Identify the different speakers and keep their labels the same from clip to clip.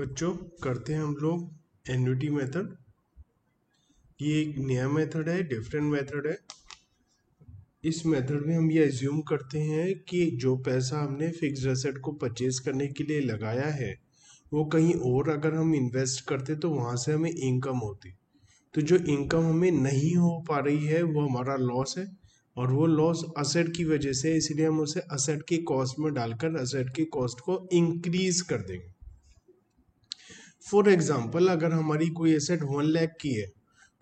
Speaker 1: बच्चों करते हैं हम लोग एन्युटी मेथड। ये एक नया मेथड है, डिफरेंट मेथड है। इस मेथड में हम ये एज्यूम करते हैं कि जो पैसा हमने फिक्स्ड एसेट को परचेज करने के लिए लगाया है वो कहीं और अगर हम इन्वेस्ट करते तो वहाँ से हमें इनकम होती। तो जो इनकम हमें नहीं हो पा रही है वो हमारा लॉस है, और वो लॉस असेट की वजह से, इसलिए हम उसे असेट की कॉस्ट में डालकर असेट की कॉस्ट को इंक्रीज कर देंगे। फॉर एग्जाम्पल, अगर हमारी कोई एसेट 1 लाख की है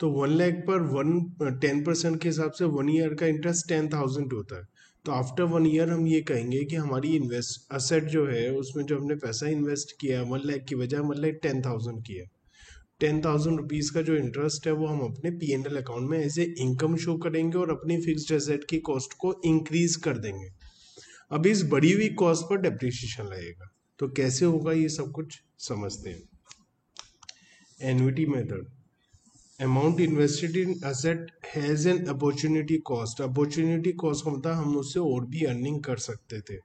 Speaker 1: तो 1 लाख पर 10% के हिसाब से 1 ईयर का इंटरेस्ट 10,000 होता है। तो आफ्टर 1 ईयर हम ये कहेंगे कि हमारी इन्वेस्ट असेट जो है उसमें जो हमने पैसा इन्वेस्ट किया है 1 लाख की बजाय 1,10,000 की है। 10,000 रुपीज़ का जो इंटरेस्ट है वो हम अपने P&L अकाउंट में एज ए इनकम शो करेंगे और अपनी फिक्स्ड एसेट की कॉस्ट को इंक्रीज कर देंगे। अब इस बढ़ी हुई कॉस्ट पर डेप्रिसिएशन लगेगा। तो कैसे होगा ये सब कुछ समझते हैं। Annuity method, amount invested in asset has an opportunity cost. Opportunity cost का मतलब हम उससे और भी अर्निंग कर सकते थे।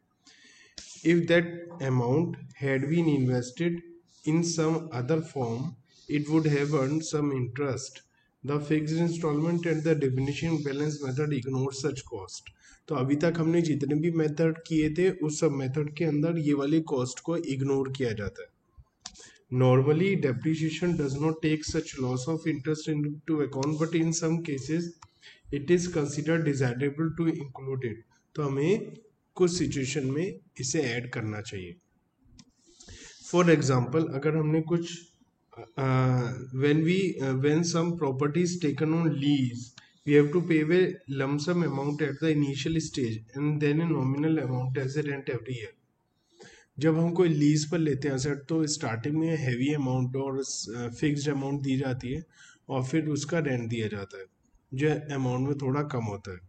Speaker 1: If that amount had been invested in some other form it would have earned some interest. The fixed installment and the diminishing balance method ignore such cost. तो अभी तक हमने जितने भी मेथड किए थे उस सब मेथड के अंदर ये वाली कॉस्ट को इग्नोर किया जाता है। Normally, depreciation does not take such loss of interest into account, but in some cases, it is considered desirable to include it. तो हमें कुछ सिचुएशन में इसे ऐड करना चाहिए। फॉर एग्जाम्पल, अगर हमने कुछ when some property is taken on lease, we have to pay a lump sum amount at the initial stage and then a nominal amount as a rent every year. जब हम कोई lease पर लेते हैं asset तो starting में heavy amount और fixed amount दी जाती है और फिर उसका रेंट दिया जाता है जो अमाउंट में थोड़ा कम होता है।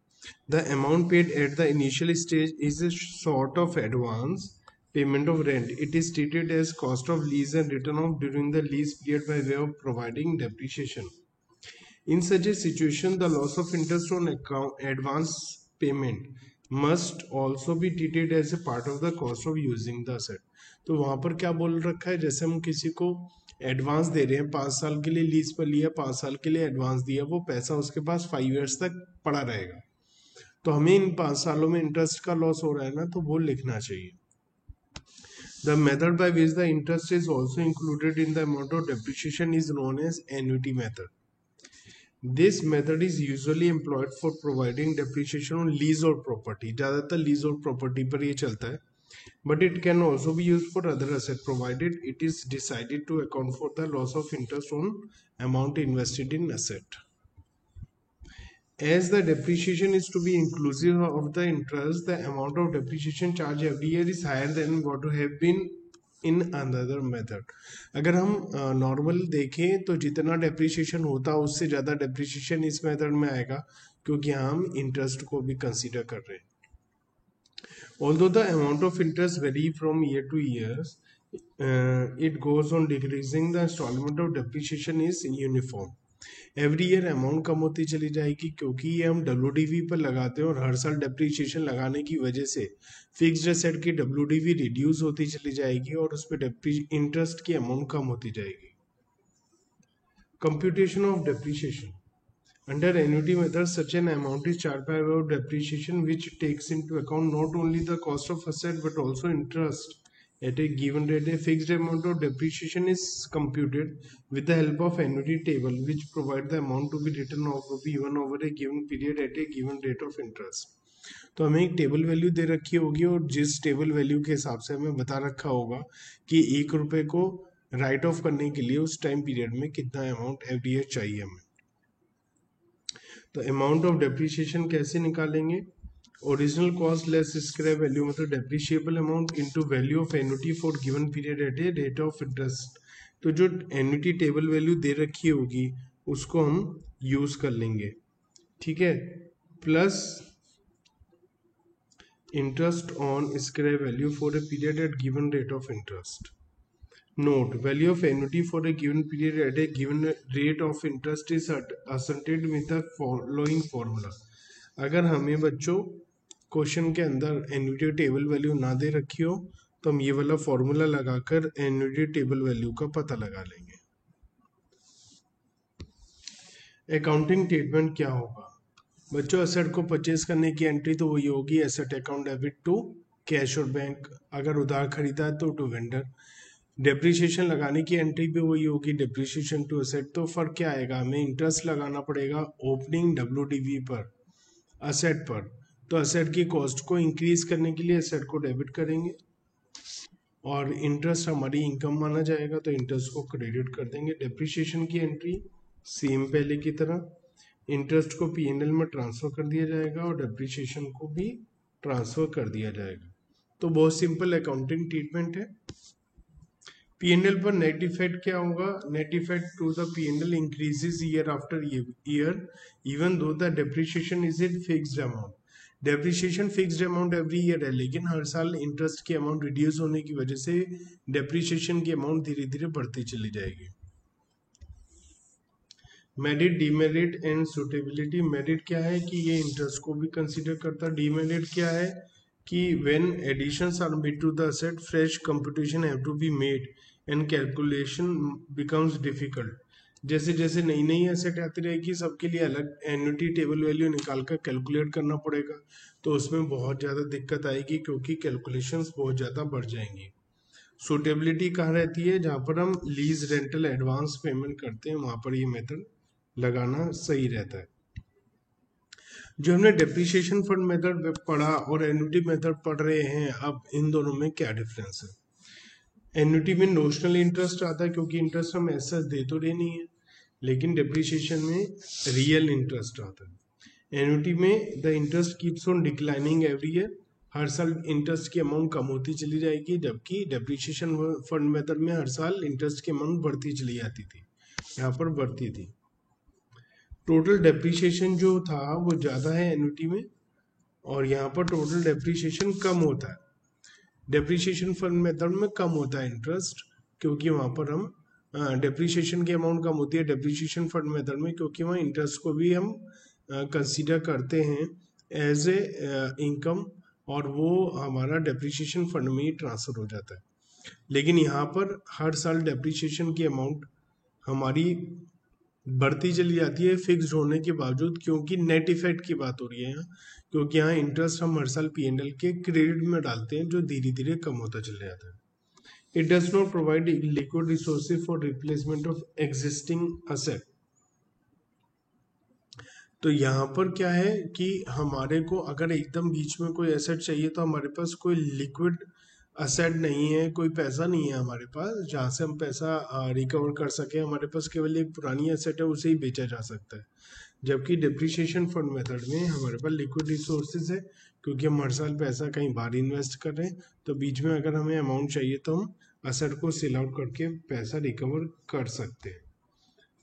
Speaker 1: The amount paid at the initial stage is a sort of advance payment of rent. It is treated as cost of lease and written off during the lease period by way of providing depreciation. In such a situation, the loss of interest on advance payment must also be treated as a part of the cost of using the asset. तो वहाँ पर क्या बोल रखा है, जैसे हम किसी को एडवांस दे रहे हैं, 5 साल के लिए लीज पर लिया, 5 साल के लिए एडवांस दिया, वो पैसा उसके पास 5 ईयर्स तक पड़ा रहेगा। तो हमें इन 5 सालों में इंटरेस्ट का लॉस हो रहा है ना, तो वो लिखना चाहिए। The method by which the interest is also included in the amount of depreciation is known as annuity method. This method is usually employed for providing depreciation on lease or property. ज़्यादातर lease और property पर ये चलता है, but it can also be used for other asset provided it is decided to account for the loss of interest on amount invested in asset. As the depreciation is to be inclusive of the interest, the amount of depreciation charged every year is higher than what would have been in another method. अगर हम normal देखें तो जितना depreciation होता उससे ज़्यादा depreciation इस method में आएगा क्योंकि हम इंटरेस्ट को भी कंसीडर कर रहे हैं। Although the amount of interest vary from year to years, it goes on decreasing. The installment of depreciation is uniform. Every year amount कम होती चली जाएगी क्योंकि ये हम WDV पर लगाते हैं और हर साल डेप्रिसिएशन लगाने की वजह से फिक्स्ड एसेट की WDV रिड्यूस होती चली जाएगी और उस पर इंटरेस्ट की अमाउंट कम होती जाएगी। Computation of depreciation under annuity method such an amount is charge by way of depreciation which takes into account not only the cost of asset but also interest at a given rate. A fixed amount of depreciation is computed with the help of annuity table which provide the amount to be written off even over a given period at a given rate of interest. तो हमें एक table value दे रखी होगी और जिस table value के हिसाब से हमें बता रखा होगा कि 1 रुपये को राइट ऑफ करने के लिए उस टाइम पीरियड में कितना अमाउंट एवरी ईयर चाहिए हमें। तो अमाउंट ऑफ डेप्रिसिएशन कैसे निकालेंगे? Original cost less scrap value मतलब depreciable amount into value of annuity for given period at a rate of interest. तो जो एन्युटी टेबल वैल्यू दे रखी होगी उसको हम यूज कर लेंगे, ठीक है, plus interest on scrap value for a period at given rate of interest. Note, value of annuity for a given period at a given rate of interest is ascertained with the following formula. अगर हमें बच्चों question के अंदर annuity table value ना दे रखी हो तो हम ये वाला फॉर्मूला लगाकर एन्युटी टेबल वैल्यू का पता लगा लेंगे। अकाउंटिंग ट्रीटमेंट क्या होगा बच्चों? एसेट को परचेज करने की एंट्री तो वही होगी, asset account debit to cash और बैंक, अगर उधार खरीदा है तो टू वेंडर। डेप्रिसिएशन लगाने की एंट्री भी वही होगी, डेप्रिसिएशन टू एसेट। तो फर्क क्या आएगा, हमें इंटरेस्ट लगाना पड़ेगा ओपनिंग WDV पर, असेट पर। तो असेट की कॉस्ट को इंक्रीज करने के लिए असेट को डेबिट करेंगे और इंटरेस्ट हमारी इनकम माना जाएगा, तो इंटरेस्ट को क्रेडिट कर देंगे। डेप्रिसिएशन की एंट्री सेम पहले की तरह, इंटरेस्ट को P&L में ट्रांसफर कर दिया जाएगा और डेप्रिसिएशन को भी ट्रांसफर कर दिया जाएगा। तो बहुत सिंपल अकाउंटिंग ट्रीटमेंट है। P&L पर नेट इफेक्ट क्या होगा? Net effect to the P&L increases year after year even though the depreciation is in fixed amount. Depreciation fixed amount every year है, लेकिन हर साल इंटरेस्ट की अमाउंट रिड्यूस होने की वजह से डेप्रिसिएशन की अमाउंट धीरे धीरे बढ़ती चली जाएगी। Merit, demerit and suitability. Merit क्या है कि ये इंटरेस्ट को भी कंसीडर करता है। डीमेरिट क्या है कि when additions are made to the asset fresh computation have to be made and calculation becomes difficult. जैसे जैसे नई नई एसेट आती रहेगी सबके लिए अलग एन्युटी टेबल वैल्यू निकाल कर कैलकुलेट करना पड़ेगा, तो उसमें बहुत ज़्यादा दिक्कत आएगी क्योंकि कैलकुलेशंस बहुत ज़्यादा बढ़ जाएंगी। सुटेबिलिटी कहाँ रहती है? जहाँ पर हम लीज रेंटल एडवांस पेमेंट करते हैं वहाँ पर ये मेथड लगाना सही रहता है। जो हमने डेप्रिसिएशन फंड मेथड पढ़ा और एन्युटी मेथड पढ़ रहे हैं, अब इन दोनों में क्या डिफरेंस है? एन्युटी में नोशनल इंटरेस्ट आता है क्योंकि इंटरेस्ट हम ऐसा दे तो रहे नहीं है, लेकिन डेप्रिसिएशन में रियल इंटरेस्ट आता है। एन्युटी में the interest keeps on declining every year, हर साल इंटरेस्ट की अमाउंट कम होती चली जाएगी, जबकि डेप्रिसिएशन फंड मेथड में हर साल इंटरेस्ट की अमाउंट बढ़ती चली जाती थी, यहाँ पर बढ़ती थी। टोटल डेप्रिसिएशन जो था वो ज़्यादा है एन्युटी में, और यहाँ पर टोटल डेप्रिसिएशन कम होता है। डेप्रिसिएशन फंड मेथड में कम होता है इंटरेस्ट, क्योंकि वहाँ पर हम डेप्रिसिएशन की अमाउंट कम होती है डेप्रिसिएशन फंड मेथड में, क्योंकि वहाँ इंटरेस्ट को भी हम कंसीडर करते हैं एज ए इनकम, और वो हमारा डेप्रिसिएशन फंड में ही ट्रांसफर हो जाता है। लेकिन यहाँ पर हर साल डेप्रिसिएशन की अमाउंट हमारी बढ़ती चली जाती है फिक्स्ड होने के बावजूद, क्योंकि नेट इफेक्ट की बात हो रही है यहाँ, क्योंकि यहाँ इंटरेस्ट हम हर साल P&L के क्रेडिट में डालते हैं जो धीरे धीरे कम होता चले जाता है। It does not provide liquid resources for replacement of existing asset. तो यहाँ पर क्या है कि हमारे को अगर एकदम बीच में कोई एसेट चाहिए तो हमारे पास कोई लिक्विड असेट नहीं है, कोई पैसा नहीं है हमारे पास जहाँ से हम पैसा रिकवर कर सके। हमारे पास केवल एक पुरानी एसेट है, उसे ही बेचा जा सकता है। जबकि डिप्रिसिएशन फंड मेथड में हमारे पास लिक्विड रिसोर्सेज है, क्योंकि हम हर साल पैसा कहीं बाहर इन्वेस्ट कर रहे हैं, तो बीच में अगर हमें अमाउंट चाहिए तो हम असेट को सेल आउट करके पैसा रिकवर कर सकते हैं।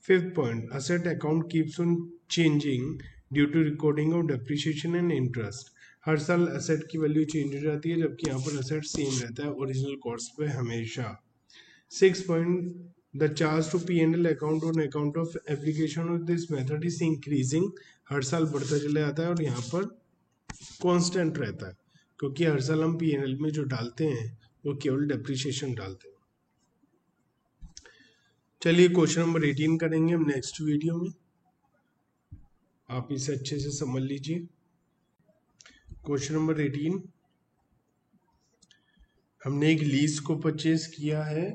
Speaker 1: Fifth point, asset account keeps on changing due to recording of depreciation and interest। हर साल asset की वैल्यू चेंज हो जाती है, जबकि यहाँ पर asset सेम रहता है ओरिजिनल कॉस्ट पे हमेशा। Six point, the charge to P&L account on account of application of this method is increasing. हर साल बढ़ता चला जाता है और यहाँ पर कांस्टेंट रहता है, क्योंकि हर साल हम P&L में जो डालते हैं वो केवल डेप्रिसिएशन डालते हैं। चलिए क्वेश्चन नंबर 18 करेंगे हम नेक्स्ट वीडियो में, आप इसे अच्छे से समझ लीजिए। क्वेश्चन नंबर 18, हमने एक लीज को परचेज किया है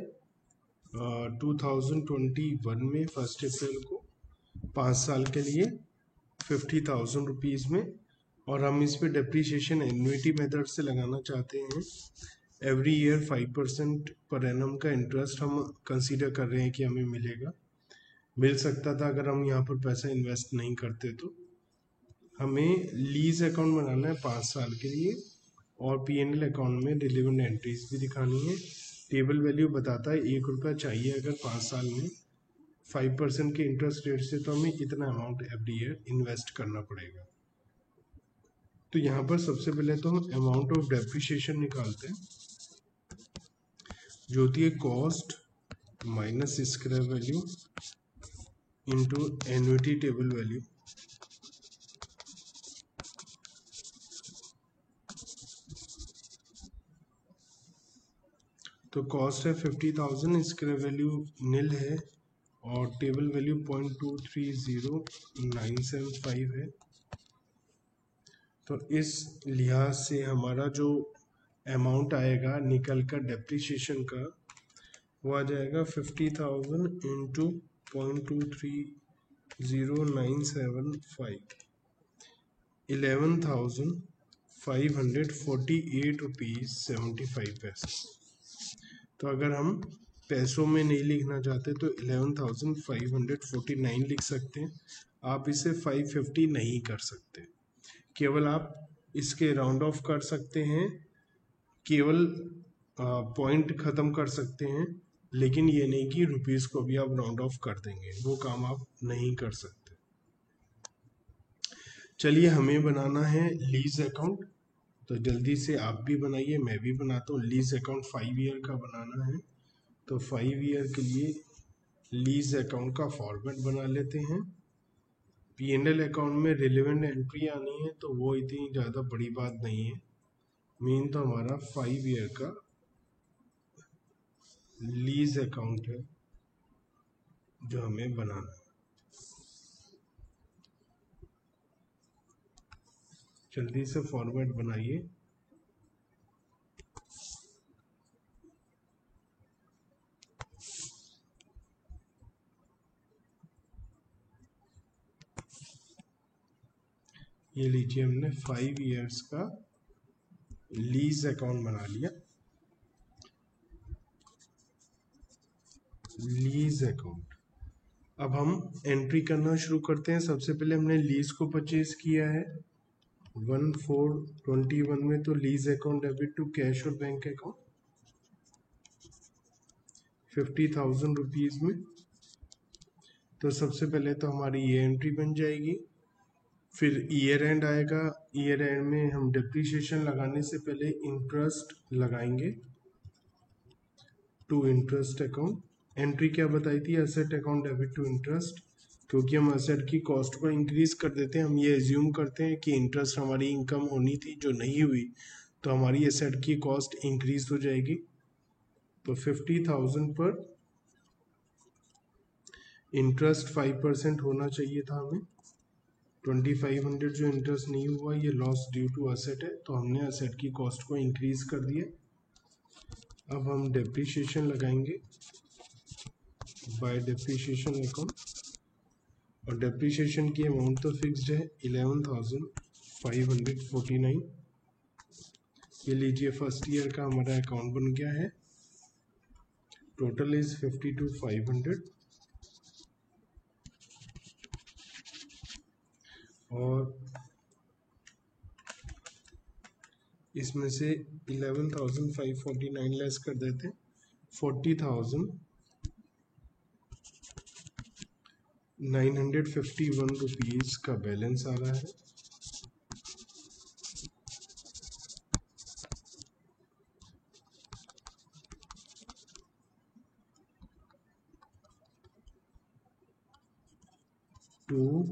Speaker 1: 2021 में 1 अप्रैल को 5 साल के लिए 50,000 रुपीज़ में, और हम इस पे डेप्रिसिएशन एन्युटी मेथड से लगाना चाहते हैं। एवरी ईयर 5% पर एनम का इंटरेस्ट हम कंसीडर कर रहे हैं कि हमें मिल सकता था अगर हम यहाँ पर पैसा इन्वेस्ट नहीं करते। तो हमें लीज अकाउंट बनाना है 5 साल के लिए, और P&L अकाउंट में रिलेवेंट एंट्रीज भी दिखानी है। टेबल वैल्यू बताता है 1 रुपया चाहिए अगर 5 साल में 5% के इंटरेस्ट रेट से, तो हमें इतना अमाउंट एवरी ईयर इन्वेस्ट करना पड़ेगा। तो यहाँ पर सबसे पहले तो हम अमाउंट ऑफ डेप्रिसिएशन निकालते हैं, जो होती है cost minus scrap value into annuity table value. तो कॉस्ट है 50,000, इसका वैल्यू नील है और टेबल वैल्यू 0.230975 है। तो इस लिहाज से हमारा जो अमाउंट आएगा निकल कर डेप्रिसिएशन का, वो आ जाएगा 50,000 इंटू 0.230975, 11,548 रुपीज़ 75 पैसे। तो अगर हम पैसों में नहीं लिखना चाहते तो 11,549 लिख सकते हैं। आप इसे 550 नहीं कर सकते, केवल आप इसके राउंड ऑफ कर सकते हैं, केवल पॉइंट ख़त्म कर सकते हैं, लेकिन ये नहीं कि रुपीज़ को भी आप राउंड ऑफ कर देंगे, वो काम आप नहीं कर सकते। चलिए, हमें बनाना है लीज अकाउंट, तो जल्दी से आप भी बनाइए, मैं भी बनाता हूँ। लीज अकाउंट 5 ईयर का बनाना है, तो 5 ईयर के लिए लीज अकाउंट का फॉर्मेट बना लेते हैं। P&L अकाउंट में रिलेवेंट एंट्री आनी है, तो वो इतनी ज़्यादा बड़ी बात नहीं है। मेन तो हमारा 5 ईयर का लीज अकाउंट है जो हमें बनाना है। जल्दी से फॉर्मेट बनाइए। ये लीजिए, हमने 5 ईयर्स का लीज अकाउंट बना लिया। लीज अकाउंट, अब हम एंट्री करना शुरू करते हैं। सबसे पहले हमने लीज को परचेज किया है 1/4/21 में, तो lease account debit to cash और बैंक अकाउंट 50,000 रुपीज़ में। तो सबसे पहले तो हमारी ये एंट्री बन जाएगी। फिर ईयर एंड आएगा, ईयर एंड में हम डिप्रिसिएशन लगाने से पहले इंटरेस्ट लगाएंगे टू इंटरेस्ट अकाउंट। एंट्री क्या बताई थी? Asset account debit to interest, क्योंकि हम एसेट की कॉस्ट को इंक्रीज कर देते हैं। हम ये एज्यूम करते हैं कि इंटरेस्ट हमारी इनकम होनी थी, जो नहीं हुई, तो हमारी एसेट की कॉस्ट इंक्रीज हो जाएगी। तो 50,000 पर इंटरेस्ट 5% होना चाहिए था हमें। 2,500 जो इंटरेस्ट नहीं हुआ, ये लॉस ड्यू टू एसेट है, तो हमने एसेट की कॉस्ट को इंक्रीज कर दिया। अब हम डेप्रिसिएशन लगाएंगे बाय डेप्रिसिएशन अकाउंट, और डेप्रिसिएशन की अमाउंट तो फिक्स्ड है 11,549। ये लीजिए, फर्स्ट ईयर का हमारा अकाउंट बन गया है। टोटल इज 52,500, और इसमें से 11,549 लेस कर देते हैं। 40,951 रुपीज़ का बैलेंस आ रहा है। To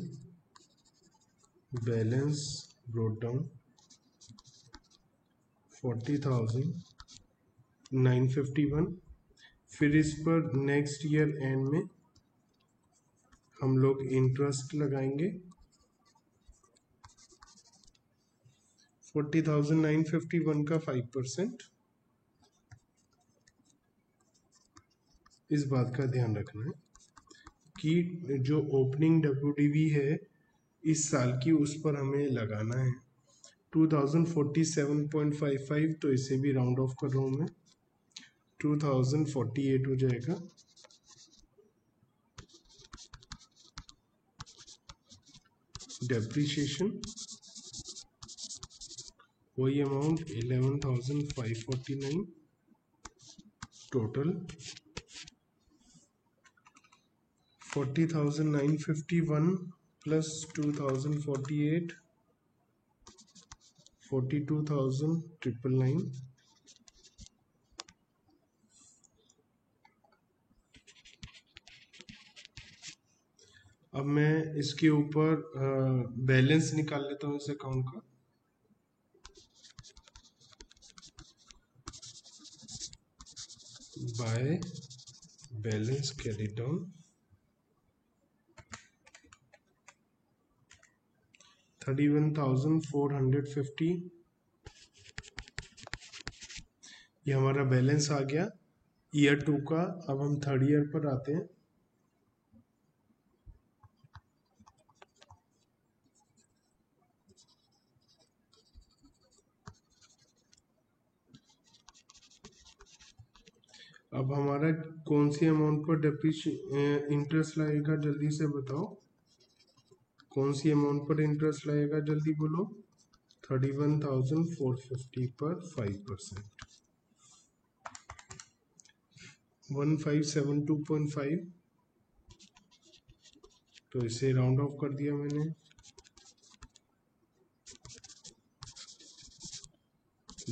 Speaker 1: balance brought down 40,951। फिर इस पर नेक्स्ट ईयर एंड में हम लोग इंटरेस्ट लगाएंगे 40,951 का 5%। इस बात का ध्यान रखना है कि जो ओपनिंग WDV है इस साल की, उस पर हमें लगाना है 2047.55, तो इसे भी राउंड ऑफ कर रहा हूँ मैं, 2048 हो जाएगा। डेप्रिसिएशन वही अमाउंट 11,549, टोटल 40,951 प्लस 2,048, 42,999। अब मैं इसके ऊपर बैलेंस निकाल लेता हूँ इस अकाउंट का। By balance carry down 31,450। ये हमारा बैलेंस आ गया ईयर 2 का। अब हम थर्ड ईयर पर आते हैं। अब हमारा कौन सी अमाउंट पर इंटरेस्ट लगेगा, जल्दी से बताओ। कौन सी अमाउंट पर इंटरेस्ट लगेगा, जल्दी बोलो। 31,450 पर 5%। 1572.5। तो इसे राउंड ऑफ कर दिया मैंने।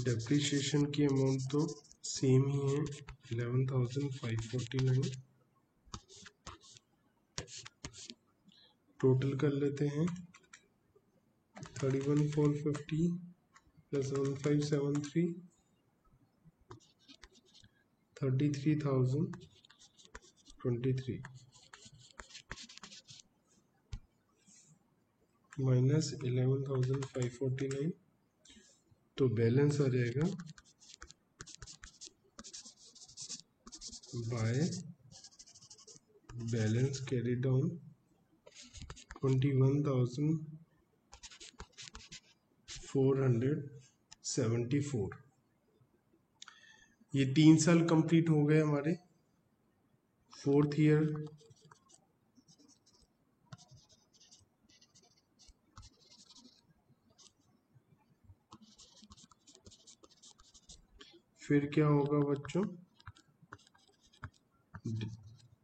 Speaker 1: डेप्रिसिएशन की अमाउंट तो सेम ही है 11,549। टोटल कर लेते हैं 31,450 प्लस 1573 33,023 माइनस 11,549। तो बैलेंस आ जाएगा बाय बैलेंस कैरी डाउन 21,474। ये 3 साल कंप्लीट हो गए हमारे। फोर्थ ईयर फिर क्या होगा बच्चों,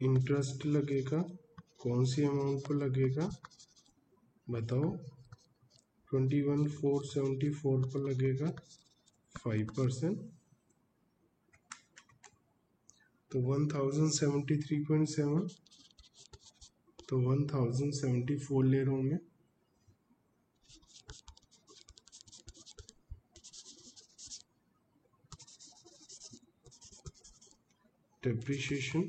Speaker 1: इंटरेस्ट लगेगा। कौन सी अमाउंट पर लगेगा बताओ। 21,474 पर लगेगा 5%। तो 1073.7। तो 1074 ले रहा हूँ मैं। डेप्रिसिएशन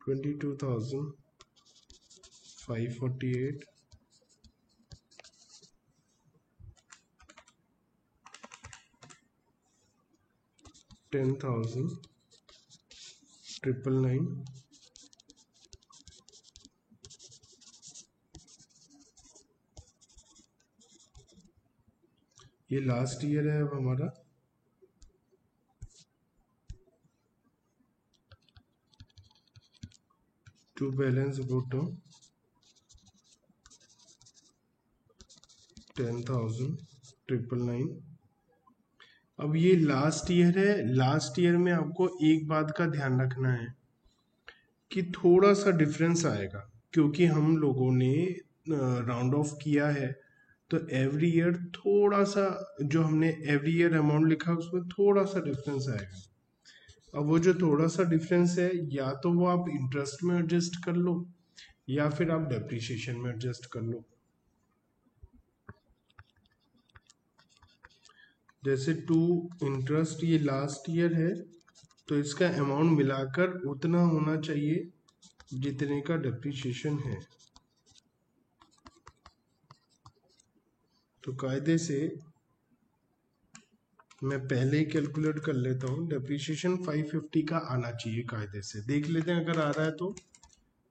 Speaker 1: $22,548 10,999। ये लास्ट ईयर है अब हमारा। To balance good 10,999। अब ये लास्ट ईयर है। लास्ट ईयर में आपको एक बात का ध्यान रखना है कि थोड़ा सा डिफरेंस आएगा, क्योंकि हम लोगों ने राउंड ऑफ किया है। तो एवरी ईयर थोड़ा सा, जो हमने एवरी ईयर अमाउंट लिखा उसमें थोड़ा सा डिफरेंस आएगा। अब वो जो थोड़ा सा डिफरेंस है, या तो वो आप इंटरेस्ट में एडजस्ट कर लो या फिर आप डेप्रिसिएशन में एडजस्ट कर लो। जैसे टू इंटरेस्ट ये लास्ट ईयर है, तो इसका अमाउंट मिलाकर उतना होना चाहिए जितने का डेप्रिसिएशन है। तो कायदे से मैं पहले ही कैलकुलेट कर लेता हूँ। डेप्रिसिएशन 550 का आना चाहिए, कायदे से देख लेते हैं। अगर आ रहा है तो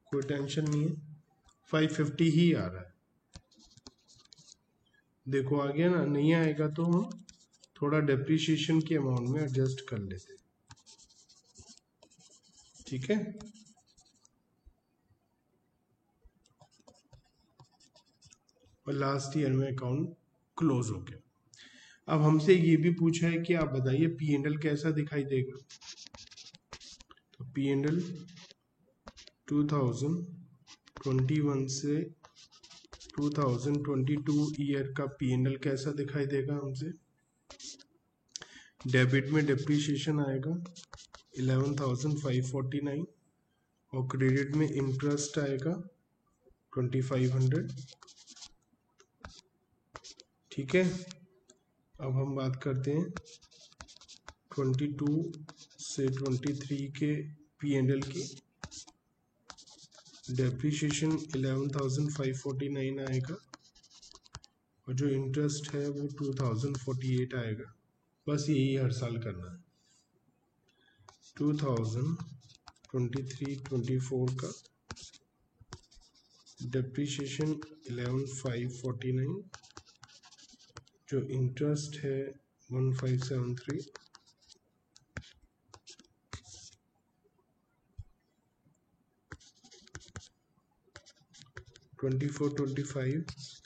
Speaker 1: कोई टेंशन नहीं है, 550 ही आ रहा है। देखो आ गया ना। नहीं आएगा तो हम थोड़ा डेप्रिसिएशन के अमाउंट में एडजस्ट कर लेते हैं। ठीक है। और लास्ट ईयर में अकाउंट क्लोज हो गया। अब हमसे ये भी पूछा है कि आप बताइए पी एंड एल कैसा दिखाई देगा। तो पी एंड एल 2021 से 2022 ईयर का पी एंड एल कैसा दिखाई देगा हमसे। डेबिट में डिप्रिसिएशन आएगा 11,549 और क्रेडिट में इंटरेस्ट आएगा 2,500। ठीक है, अब हम बात करते हैं 22 से 23 के P&L की। डेप्रिसिएशन 11,549 आएगा और जो इंटरेस्ट है वो 2,048 आएगा। बस यही हर साल करना है। 2023-24 का डेप्रिसिएशन 11,549, जो इंटरेस्ट है 1,573, ट्वेंटी 25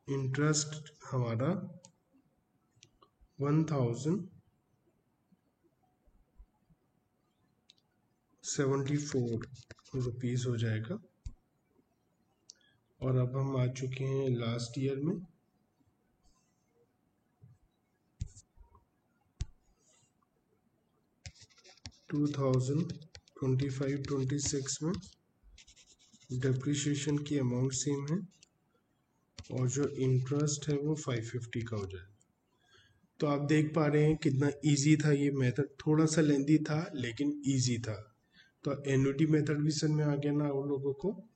Speaker 1: इंटरेस्ट हमारा 1,074 रुपीज़ हो जाएगा। और अब हम आ चुके हैं लास्ट ईयर में। टू 2025-26 में डेप्रिसिएशन की अमाउंट सेम है और जो इंटरेस्ट है वो 550 का हो जाएगा। तो आप देख पा रहे हैं कितना इजी था ये मेथड। थोड़ा सा लेंदी था लेकिन इजी था। तो एन्युटी मेथड भी समझ में आ गया ना उन लोगों को।